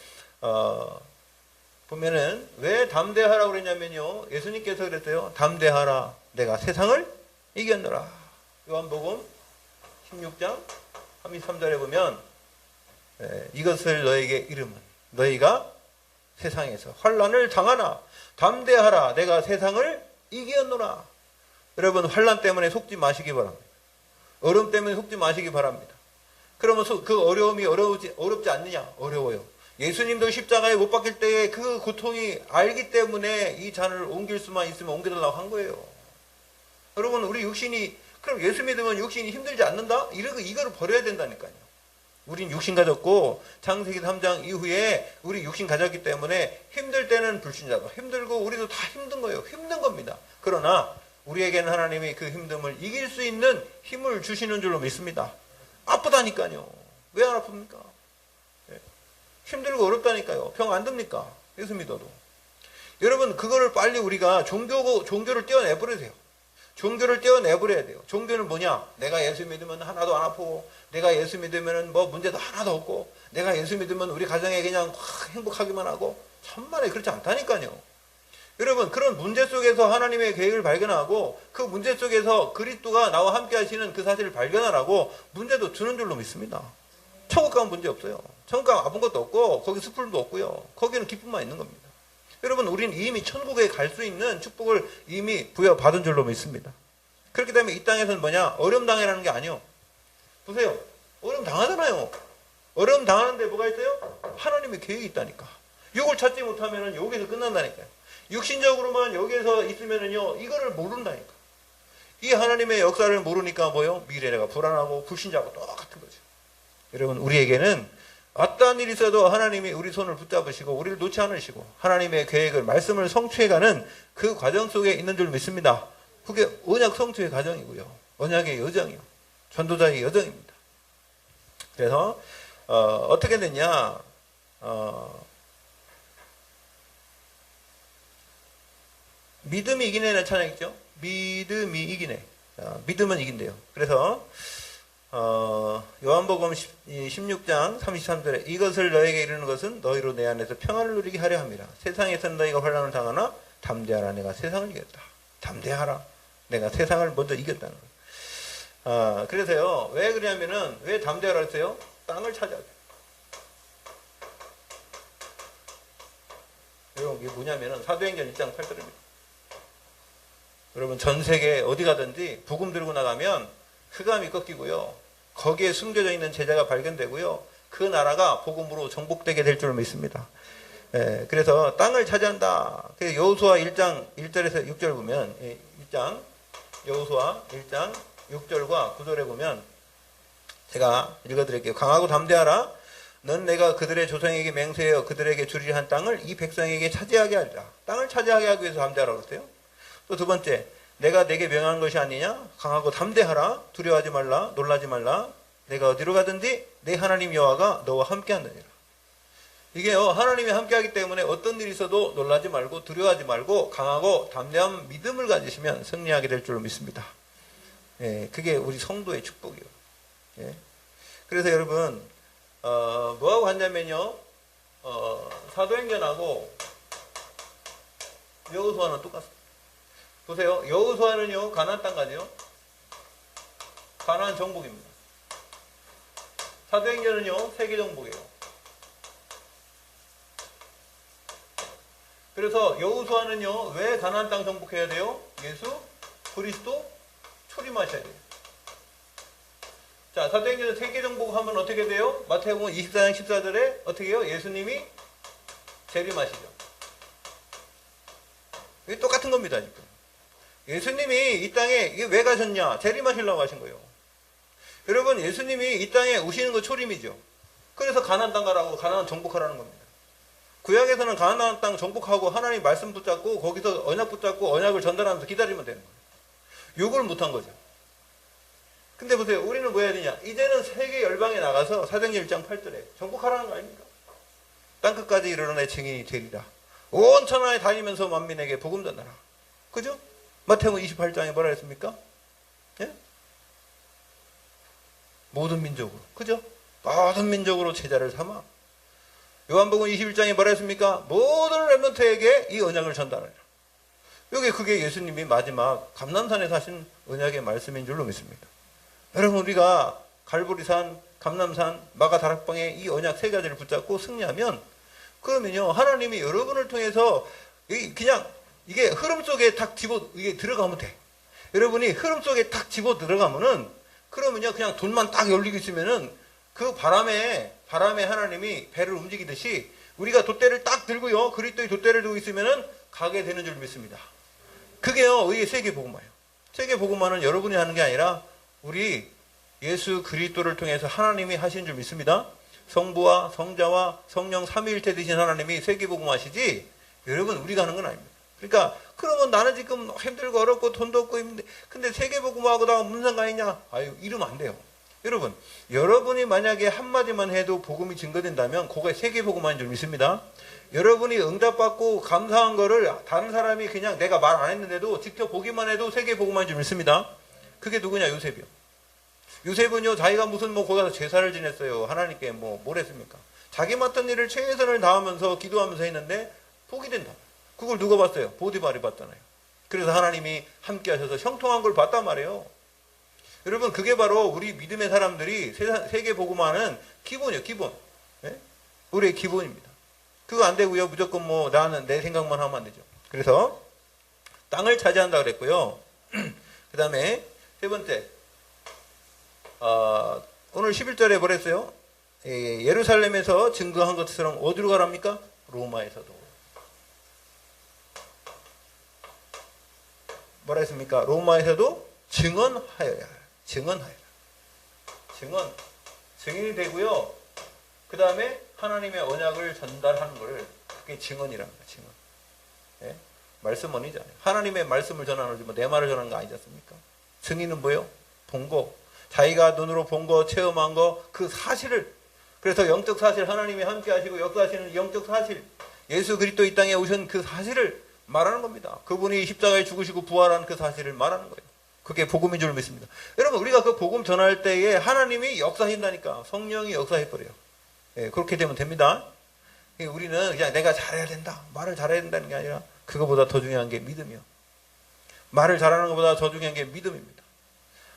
보면은 왜 담대하라고 그랬냐면요, 예수님께서 그랬어요. 담대하라, 내가 세상을 이겼노라. 요한복음 16장 33절에 보면 이것을 너에게 이름은 너희가 세상에서 환난을 당하나 담대하라, 내가 세상을 이겼노라. 여러분, 환난 때문에 속지 마시기 바랍니다. 어려움 때문에 속지 마시기 바랍니다. 그러면 그 어려움이 어렵지 않느냐? 어려워요. 예수님도 십자가에 못 박힐 때의 그 고통이 알기 때문에 이 잔을 옮길 수만 있으면 옮겨달라고 한 거예요. 여러분, 우리 육신이, 그럼 예수 믿으면 육신이 힘들지 않는다? 이거를 버려야 된다니까요. 우린 육신 가졌고 창세기 3장 이후에 우리 육신 가졌기 때문에 힘들 때는 불신자도 힘들고 우리도 다 힘든 거예요. 힘든 겁니다. 그러나 우리에게는 하나님이 그 힘듦을 이길 수 있는 힘을 주시는 줄로 믿습니다. 아프다니까요. 왜 안 아픕니까? 힘들고 어렵다니까요. 병 안 듭니까? 예수 믿어도. 여러분, 그거를 빨리 우리가 종교를 떼어내버리세요. 종교를 떼어내버려야 돼요. 종교는 뭐냐? 내가 예수 믿으면 하나도 안 아프고, 내가 예수 믿으면 뭐 문제도 하나도 없고, 내가 예수 믿으면 우리 가정에 그냥 행복하기만 하고, 천만에 그렇지 않다니까요. 여러분, 그런 문제 속에서 하나님의 계획을 발견하고, 그 문제 속에서 그리스도가 나와 함께 하시는 그 사실을 발견하라고 문제도 주는 줄로 믿습니다. 천국 가면 문제 없어요. 천국 가면 아픈 것도 없고, 거기 슬픔도 없고요. 거기는 기쁨만 있는 겁니다. 여러분, 우리는 이미 천국에 갈 수 있는 축복을 이미 부여받은 줄로 믿습니다. 그렇기 때문에 이 땅에서는 뭐냐? 어려움 당해라는 게 아니요. 보세요. 어려움 당하잖아요. 어려움 당하는데 뭐가 있어요? 하나님의 계획이 있다니까. 이걸 찾지 못하면 여기서 끝난다니까요. 육신적으로만 여기에서 있으면요, 이거를 모른다니까. 이 하나님의 역사를 모르니까 뭐요? 미래가 불안하고 불신자하고 똑같은 거죠. 여러분, 우리에게는 어떠한 일이 있어도 하나님이 우리 손을 붙잡으시고 우리를 놓지 않으시고 하나님의 계획을, 말씀을 성취해가는 그 과정 속에 있는 줄 믿습니다. 그게 언약 성취의 과정이고요. 언약의 여정이요. 전도자의 여정입니다. 그래서 어떻게 됐냐? 믿음이 이기네라는 찬양 있죠? 믿음이 이기네. 믿음은 이긴대요. 그래서 요한복음 16장 33절에 이것을 너에게 이르는 것은 너희로 내 안에서 평안을 누리게 하려 함이라. 세상에서는 너희가 환난을 당하나 담대하라, 내가 세상을 이겼다. 담대하라, 내가 세상을 먼저 이겼다는 거예요. 그래서요, 왜 그러냐면은, 왜 담대하라 했어요? 땅을 찾아야 돼요. 여러분, 이게 뭐냐면은 사도행전 1장 8절입니다. 여러분, 전 세계 어디 가든지 복음 들고 나가면 흑암이 꺾이고요, 거기에 숨겨져 있는 제자가 발견되고요, 그 나라가 복음으로 정복되게 될 줄 믿습니다. 그래서 땅을 차지한다. 그래서 여호수아 1장 1절에서 6절 보면, 여호수아 1장 6절과 9절에 보면, 제가 읽어드릴게요. 강하고 담대하라. 넌 내가 그들의 조상에게 맹세하여 그들에게 주리라 한 땅을 이 백성에게 차지하게 하리라. 땅을 차지하게 하기 위해서 담대하라고 그랬어요. 또 두 번째, 내가 내게 명한 것이 아니냐? 강하고 담대하라. 두려워하지 말라. 놀라지 말라. 내가 어디로 가든지 내 하나님 여호와가 너와 함께 한다니라. 이게요, 하나님이 함께 하기 때문에 어떤 일이 있어도 놀라지 말고 두려워하지 말고 강하고 담대한 믿음을 가지시면 승리하게 될 줄로 믿습니다. 그게 우리 성도의 축복이에요. 그래서 여러분, 뭐하고 갔냐면요, 사도행전하고 여호수아는 똑같습니다. 보세요. 여호수아는요, 가나안 땅 가죠. 가나안 정복입니다. 사도행전은요, 세계 정복이에요. 그래서 여호수아는요, 왜 가나안 땅 정복해야 돼요? 예수 그리스도 초림하셔야 돼요. 자, 사도행전 세계 정복하면 어떻게 돼요? 마태복음 24장 14절에 어떻게 해요? 예수님이 재림하시죠. 이게 똑같은 겁니다, 지금. 예수님이 이 땅에 이게 왜 가셨냐? 재림하시려고 하신 거예요. 여러분, 예수님이 이 땅에 오시는 거 초림이죠. 그래서 가나안 땅 가라고, 가나안 정복하라는 겁니다. 구약에서는 가나안 땅 정복하고 하나님 말씀 붙잡고 거기서 언약 붙잡고 언약을 전달하면서 기다리면 되는 거예요. 요걸 못한 거죠. 근데 보세요. 우리는 뭐 해야 되냐? 이제는 세계 열방에 나가서 사도행전 1장 8절에 전국하라는 거 아닙니까? 땅끝까지 이르러 내 증인이 되리라. 온 천하에 다니면서 만민에게 복음 전하라. 그죠? 마태복음 28장에 뭐라 했습니까? 예? 모든 민족으로. 그죠? 모든 민족으로 제자를 삼아. 요한복음 21장에 뭐라 했습니까? 모든 렘넌트에게 이 언약을 전달하라. 여기 그게 예수님이 마지막 감람산에서 하신 언약의 말씀인 줄로 믿습니다. 여러분, 우리가 갈보리산, 감람산, 마가다락방의 이 언약 세 가지를 붙잡고 승리하면, 그러면요, 하나님이 여러분을 통해서 그냥 이게 흐름 속에 딱 이게 들어가면 돼. 여러분이 흐름 속에 딱 집어 들어가면은, 그러면요, 그냥 돈만 딱 열리고 있으면은 그 바람에 하나님이 배를 움직이듯이 우리가 돛대를 딱 들고요, 그리스도의 돛대를 들고 있으면은 가게 되는 줄 믿습니다. 그게요, 의의 세계복음화예요. 세계복음화는 여러분이 하는 게 아니라 우리 예수 그리스도를 통해서 하나님이 하신 줄 믿습니다. 성부와 성자와 성령 삼위일체 되신 하나님이 세계복음화시지 여러분 우리가 하는 건 아닙니다. 그러니까 그러면 나는 지금 힘들고 어렵고 돈도 없고 힘든데 근데 세계복음화하고다가 무슨 상관이냐? 아유, 이러면 안 돼요. 여러분, 여러분이 만약에 한마디만 해도 복음이 증거된다면 그게 세계복음화인 줄 믿습니다. 여러분이 응답받고 감사한 거를 다른 사람이 그냥 내가 말 안 했는데도 직접 보기만 해도 세계복음화인 줄 믿습니다. 그게 누구냐? 요셉이요. 요셉은요, 자기가 무슨 거기 가서 제사를 지냈어요. 하나님께 뭘 했습니까? 자기 맡은 일을 최선을 다하면서 기도하면서 했는데 복이 된다. 그걸 누가 봤어요? 보디발이 봤잖아요. 그래서 하나님이 함께 하셔서 형통한 걸 봤단 말이에요. 여러분, 그게 바로 우리 믿음의 사람들이 세계 복음화는 기본이에요. 기본. 네? 우리의 기본입니다. 그거 안 되고요, 무조건 나는 내 생각만 하면 안 되죠. 그래서 땅을 차지한다 그랬고요. 그 다음에 세 번째, 오늘 11절에 뭐랬어요? 예루살렘에서 증거한 것처럼 어디로 가랍니까? 로마에서도. 뭐라 했습니까? 로마에서도 증언하여야. 증언하여라. 증인이 되고요. 그 다음에 하나님의 언약을 전달하는 거를 그게 증언이랍니다. 증언. 예? 말씀언이잖아요. 하나님의 말씀을 전하는 거지 내 말을 전하는 거 아니지 않습니까? 증인은 뭐예요? 본 거. 자기가 눈으로 본 거, 체험한 거, 그 사실을. 그래서 영적 사실, 하나님이 함께 하시고 역사하시는 영적 사실, 예수 그리스도 이 땅에 오신 그 사실을 말하는 겁니다. 그분이 십자가에 죽으시고 부활한 그 사실을 말하는 거예요. 그게 복음인 줄 믿습니다. 여러분, 우리가 그 복음 전할 때에 하나님이 역사하신다니까. 성령이 역사해버려요. 예, 그렇게 되면 됩니다. 우리는 그냥 내가 잘해야 된다, 말을 잘해야 된다는 게 아니라 그거보다 더 중요한 게 믿음이요. 말을 잘하는 것보다 더 중요한 게 믿음입니다.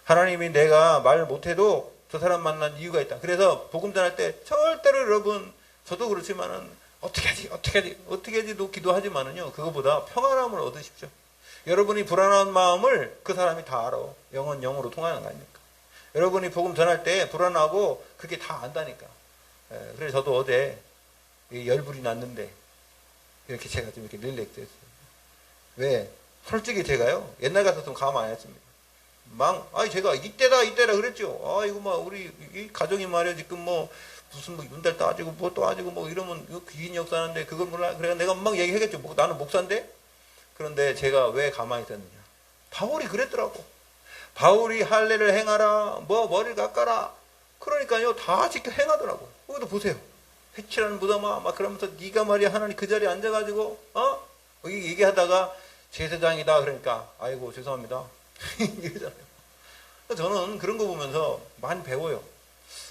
하나님이 내가 말 못해도 저 사람 만난 이유가 있다. 그래서 복음 전할 때 절대로 여러분, 저도 그렇지만은 어떻게 하지도 기도하지만은요, 그거보다 평안함을 얻으십시오. 여러분이 불안한 마음을 그 사람이 다 알아. 영은 영으로 통하는 거 아닙니까? 여러분이 복음 전할 때 불안하고 그게 다 안다니까. 그래서 저도 어제 열불이 났는데 이렇게 제가 좀 이렇게 릴렉스 했어요. 왜? 솔직히 제가요, 옛날 같았으면 가만 안 했습니다. 제가 이때다 그랬죠. 우리 이 가정이 말이야, 지금 무슨 윤달 따지고 따지고 이러면 이거 귀인 역사하는데 그걸 몰라. 그래서 내가 막 얘기하겠죠. 나는 목사인데. 그런데 제가 왜 가만히 있었느냐. 바울이 그랬더라고. 바울이 할례를 행하라, 머리를 깎아라. 그러니까요, 다 지켜 행하더라고. 거기도 보세요. 회칠하는 무덤아, 막 그러면서 네가 말이야, 하나님 그 자리에 앉아가지고, 얘기하다가 제사장이다. 그러니까, 아이고, 죄송합니다. 이러잖아요. 저는 그런 거 보면서 많이 배워요.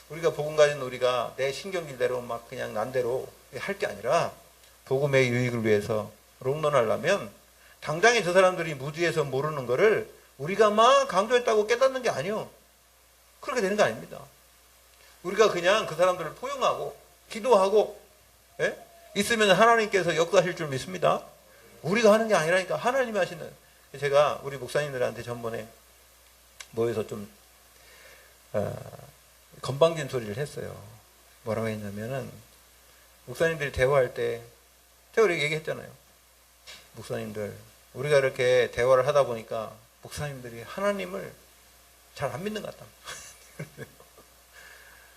우리가 복음 가진 우리가 내 신경질대로 막 그냥 난대로 할 게 아니라 복음의 유익을 위해서 롱런하려면 당장에 저 사람들이 무지해서 모르는 거를 우리가 막 강조했다고 깨닫는 게 아니요. 그렇게 되는 거 아닙니다. 우리가 그냥 그 사람들을 포용하고 기도하고 있으면 하나님께서 역사하실 줄 믿습니다. 우리가 하는 게 아니라니까 하나님이 하시는. 제가 우리 목사님들한테 전번에 모여서 좀 건방진 소리를 했어요. 뭐라고 했냐면은 목사님들이 대화할 때 제가 우리 얘기했잖아요. 목사님들, 우리가 이렇게 대화를 하다 보니까 목사님들이 하나님을 잘 안 믿는 것 같다.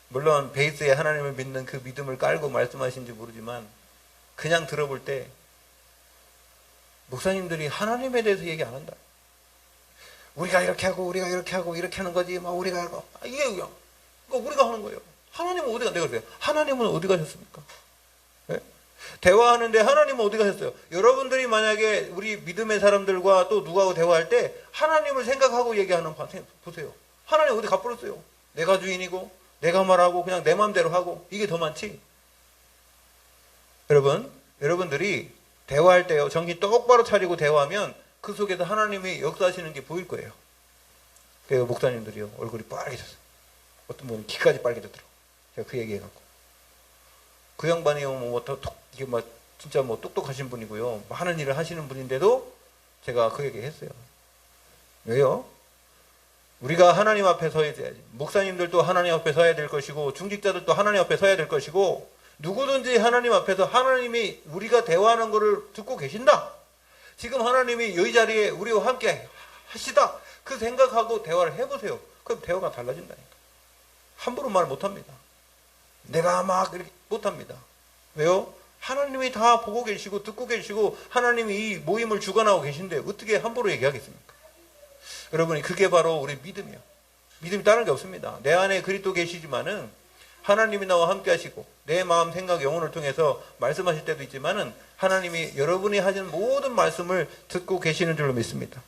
물론 베이스에 하나님을 믿는 그 믿음을 깔고 말씀하신지 모르지만 그냥 들어볼 때 목사님들이 하나님에 대해서 얘기 안 한다. 우리가 이렇게 하고 우리가 이렇게 하고 이렇게 하는 거지 막 우리가 하고 이게 그냥 그러니까 우리가 하는 거예요. 하나님은 어디 내가 그래요. 하나님은 어디 가셨습니까? 네? 대화하는데 하나님은 어디 가셨어요? 여러분들이 만약에 우리 믿음의 사람들과 또 누구하고 대화할 때 하나님을 생각하고 얘기하는 보세요. 하나님 어디 가버렸어요. 내가 주인이고 내가 말하고 그냥 내 마음대로 하고 이게 더 많지. 여러분들이 대화할 때요 정신 똑바로 차리고 대화하면 그 속에서 하나님이 역사하시는 게 보일 거예요. 그래서 목사님들이요 얼굴이 빨개졌어요. 어떤 분은 귀까지 빨개졌더라고. 제가 그 얘기해갖고 그 양반이 이게 진짜 똑똑하신 분이고요 많은 일을 하시는 분인데도 제가 그 얘기했어요. 왜요? 우리가 하나님 앞에 서야 돼야지. 목사님들도 하나님 앞에 서야 될 것이고 중직자들도 하나님 앞에 서야 될 것이고 누구든지 하나님 앞에서 하나님이 우리가 대화하는 것을 듣고 계신다. 지금 하나님이 이 자리에 우리와 함께 하시다. 그 생각하고 대화를 해보세요. 그럼 대화가 달라진다니까. 함부로 말 못합니다. 내가 막 이렇게 못합니다. 왜요? 하나님이 다 보고 계시고 듣고 계시고 하나님이 이 모임을 주관하고 계신데 어떻게 함부로 얘기하겠습니까? 여러분이 그게 바로 우리 믿음이요. 믿음이 다른 게 없습니다. 내 안에 그리스도 계시지만은 하나님이 나와 함께 하시고 내 마음 생각 영혼을 통해서 말씀하실 때도 있지만은 하나님이 여러분이 하시는 모든 말씀을 듣고 계시는 줄로 믿습니다.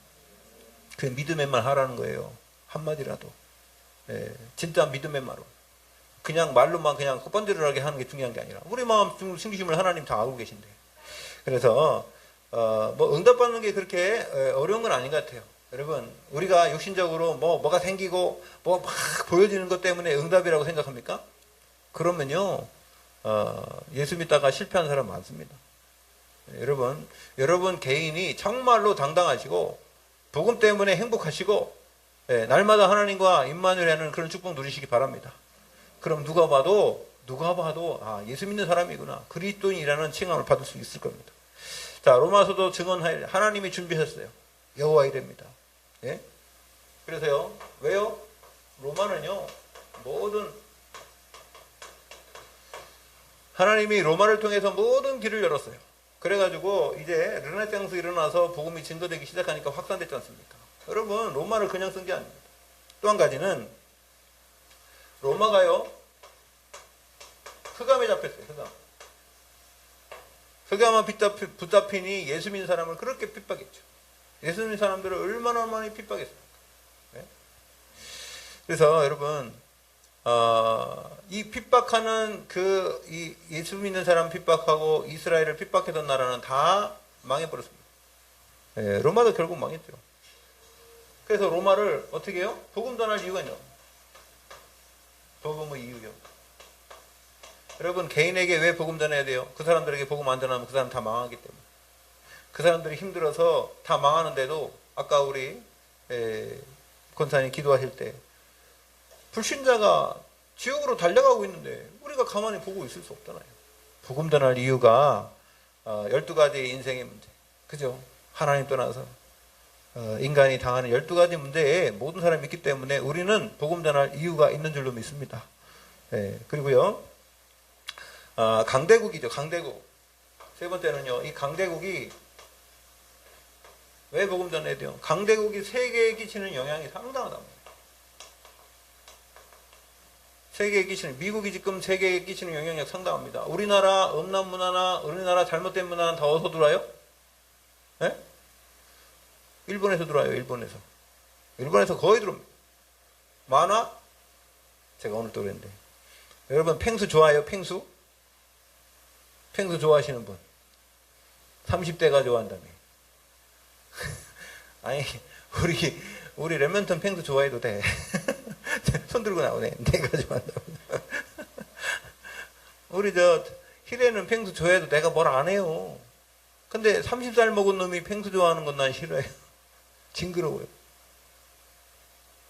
그 믿음의 말 하라는 거예요. 한마디라도. 예, 진짜 믿음의 말로. 그냥 말로만 그냥 번들하게 하는 게 중요한 게 아니라 우리 마음 중심을 하나님 다 알고 계신데. 그래서 응답받는 게 그렇게 어려운 건 아닌 것 같아요. 여러분 우리가 육신적으로 뭐가 생기고 막 보여지는 것 때문에 응답이라고 생각합니까? 그러면요 예수 믿다가 실패한 사람 많습니다. 여러분 개인이 정말로 당당하시고 복음 때문에 행복하시고 날마다 하나님과 임마누엘하는 그런 축복 누리시기 바랍니다. 그럼 누가 봐도 예수 믿는 사람이구나 그리스도인이라는 칭함을 받을 수 있을 겁니다. 자 로마서도 증언할 하나님이 준비하셨어요. 여호와 이레입니다. 예? 그래서요 왜요? 로마는요 모든 하나님이 로마를 통해서 모든 길을 열었어요. 그래가지고 이제 르네상스 일어나서 복음이 증거되기 시작하니까 확산됐지 않습니까? 여러분 로마를 그냥 쓴 게 아닙니다. 또 한 가지는 로마가요 흑암에 잡혔어요. 흑암에 붙잡히니 예수 믿는 사람을 그렇게 핍박했죠. 예수 믿는 사람들을 얼마나 많이 핍박했습니까? 네? 그래서 여러분 이 핍박하는 이 예수 믿는 사람 핍박하고 이스라엘을 핍박했던 나라는 다 망해버렸습니다. 네, 로마도 결국 망했죠. 그래서 로마를 어떻게 해요? 복음 전할 이유가 있냐? 복음의 이유요. 여러분 개인에게 왜 복음 전해야 돼요? 그 사람들에게 복음 안 전하면 그 사람 다 망하기 때문에. 그 사람들이 힘들어서 다 망하는데도 아까 우리 권사님 기도하실 때 불신자가 지옥으로 달려가고 있는데 우리가 가만히 보고 있을 수 없잖아요. 복음 전할 이유가 12가지의 인생의 문제. 그죠? 하나님 떠나서 인간이 당하는 12가지 문제에 모든 사람이 있기 때문에 우리는 복음 전할 이유가 있는 줄로 믿습니다. 그리고요 강대국이죠. 강대국. 세 번째는요 이 강대국이 왜 복음 전해야 돼요? 강대국이 세계에 끼치는 영향이 상당하답니다. 세계에 끼치는, 미국이 지금 세계에 끼치는 영향력 상당합니다. 우리나라 음란 문화나 우리나라 잘못된 문화는 다 어디서 들어와요? 네? 일본에서 들어와요. 일본에서 거의 들어옵니다. 만화? 제가 오늘 또 그랬는데 여러분 펭수 좋아해요? 펭수 좋아하시는 분 30대가 좋아한다며. 아니 우리 랩런턴 펭수 좋아해도 돼. 손 들고 나오네. 내가 좋아한다고. 우리 희래는 펭수 좋아해도 내가 뭘 안 해요. 근데 30살 먹은 놈이 펭수 좋아하는 건 난 싫어해요. 징그러워요.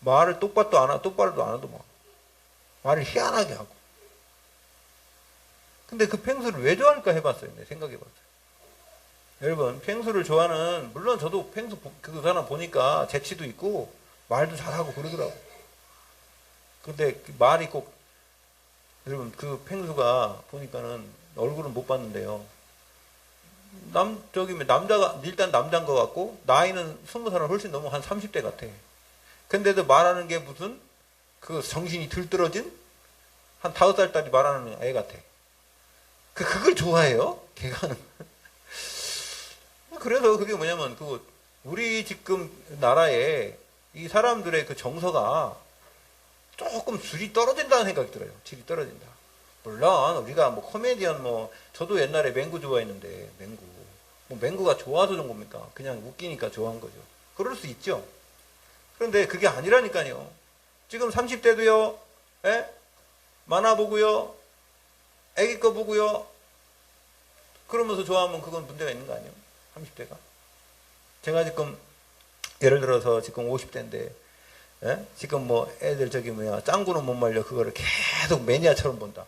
말을 똑바로도 안 하도 막 말을 희한하게 하고. 근데 그 펭수를 왜 좋아할까 해봤어요. 내 생각해봤어요. 여러분 펭수를 좋아하는, 물론 저도 펭수 그 사람 보니까 재치도 있고 말도 잘하고 그러더라고. 근데 말이 꼭, 여러분 그 펭수가 보니까는 얼굴은 못 봤는데요, 남자가 일단 남자인 것 같고 나이는 20살 훨씬 넘어 한 30대 같아. 근데도 말하는 게 무슨 그 정신이 들떨어진 한 5살짜리 말하는 애 같아. 그걸 좋아해요? 걔가. 그래서 그게 뭐냐면 우리 지금 나라에 이 사람들의 그 정서가 조금 질이 떨어진다는 생각이 들어요. 질이 떨어진다. 물론 우리가 뭐 코미디언 저도 옛날에 맹구 좋아했는데 맹구가 좋아서 좋은 겁니까? 그냥 웃기니까 좋아한 거죠. 그럴 수 있죠. 그런데 그게 아니라니까요. 지금 30대도요. 만화 보고요. 애기 거 보고요. 그러면서 좋아하면 그건 문제가 있는 거 아니에요? 30대가. 제가 지금 예를 들어서 지금 50대인데 지금 애들 짱구는 못 말려 그거를 계속 매니아처럼 본다.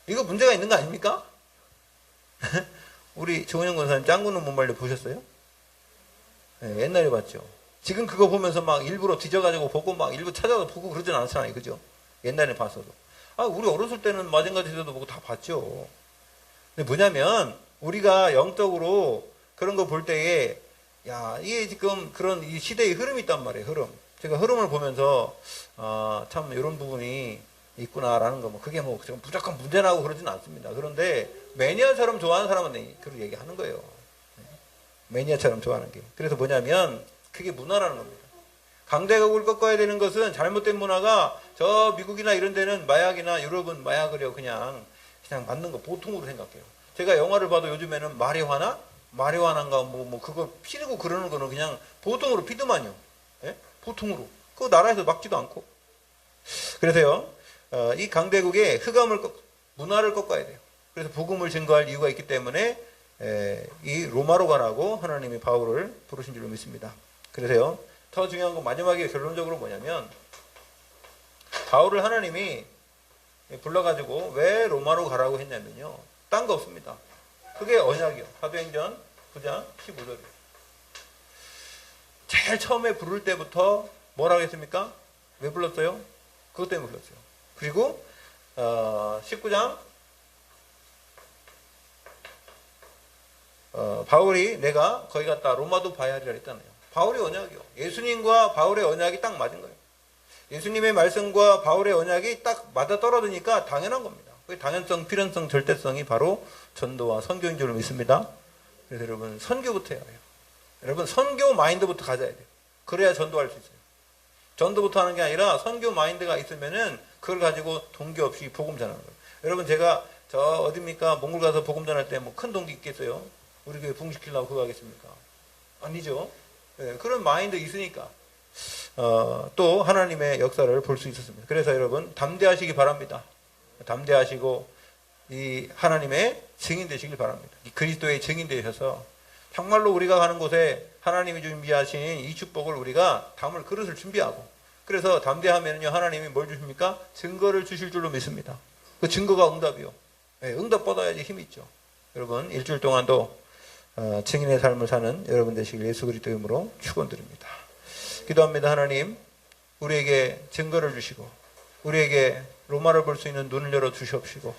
이거 문제가 있는 거 아닙니까? 우리 조은영 권사님 짱구는 못 말려 보셨어요? 네, 옛날에 봤죠. 지금 그거 보면서 막 일부러 뒤져가지고 보고 막 일부 찾아서 보고 그러진 않잖아요. 그죠? 옛날에 봤어도. 우리 어렸을 때는 마징가지도 보고 다 봤죠. 근데 뭐냐면 우리가 영적으로 그런 거 볼 때에 이게 지금 그런 이 시대의 흐름이 있단 말이에요. 흐름. 제가 흐름을 보면서 참 이런 부분이 있구나라는 거 그게 무조건 문제나고 그러진 않습니다. 그런데 매니아처럼 좋아하는 사람은 그런 얘기하는 거예요. 매니아처럼 좋아하는 게. 그래서 뭐냐면 그게 문화라는 겁니다. 강대국을 꺾어야 되는 것은 잘못된 문화가 저 미국이나 이런 데는 마약이나 유럽은 마약을요 그냥 맞는 거 보통으로 생각해요. 제가 영화를 봐도 요즘에는 마리화나인가 그거 피르고 그러는 거는 그냥 보통으로 피더만요. 보통으로. 그거 나라에서 막지도 않고. 그래서요 이 강대국의 문화를 꺾어야 돼요. 그래서 복음을 증거할 이유가 있기 때문에 이 로마로 가라고 하나님이 바울을 부르신 줄로 믿습니다. 그래서요 더 중요한 건 마지막에 결론적으로 뭐냐면 바울을 하나님이 불러가지고 왜 로마로 가라고 했냐면요. 딴 거 없습니다. 그게 언약이요. 사도행전 9장 15절이에요. 제일 처음에 부를 때부터 뭐라고 했습니까? 왜 불렀어요? 그것 때문에 불렀어요. 그리고 19장 바울이 내가 거기 갔다 로마도 봐야 하리라 했잖아요. 바울의 언약이요. 예수님과 바울의 언약이 딱 맞은 거예요. 예수님의 말씀과 바울의 언약이 딱 맞아 떨어지니까 당연한 겁니다. 그 당연성, 필연성, 절대성이 바로 전도와 선교인 줄 믿습니다. 그래서 여러분 선교부터 해야 해요. 여러분 선교 마인드부터 가져야 돼요. 그래야 전도할 수 있어요. 전도부터 하는 게 아니라 선교 마인드가 있으면은 그걸 가지고 동기 없이 복음 전하는 거예요. 여러분 제가 어딥니까? 몽골 가서 복음 전할 때 큰 동기 있겠어요? 우리 교회 붕시키려고 그거 하겠습니까? 아니죠. 그런 마인드 있으니까 또 하나님의 역사를 볼 수 있었습니다. 그래서 여러분 담대하시기 바랍니다. 담대하시고 이 하나님의 증인 되시길 바랍니다. 이 그리스도의 증인 되셔서 정말로 우리가 가는 곳에 하나님이 준비하신 이 축복을 우리가 담을 그릇을 준비하고 그래서 담대하면요 하나님이 뭘 주십니까? 증거를 주실 줄로 믿습니다. 그 증거가 응답이요. 응답 받아야지 힘이 있죠. 여러분 일주일 동안도 증인의 삶을 사는 여러분 되시길 예수 그리스도 이름으로 축원드립니다. 기도합니다. 하나님 우리에게 증거를 주시고 우리에게 로마를 볼 수 있는 눈을 열어 주시옵시고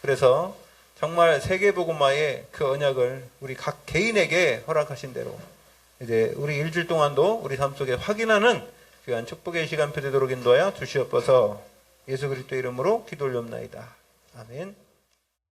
그래서 정말 세계복음화의 그 언약을 우리 각 개인에게 허락하신 대로 이제 우리 일주일 동안도 우리 삶 속에 확인하는 귀한 축복의 시간표 되도록 인도하여 주시옵소서. 예수 그리스도 이름으로 기도 올려옵나이다. 아멘.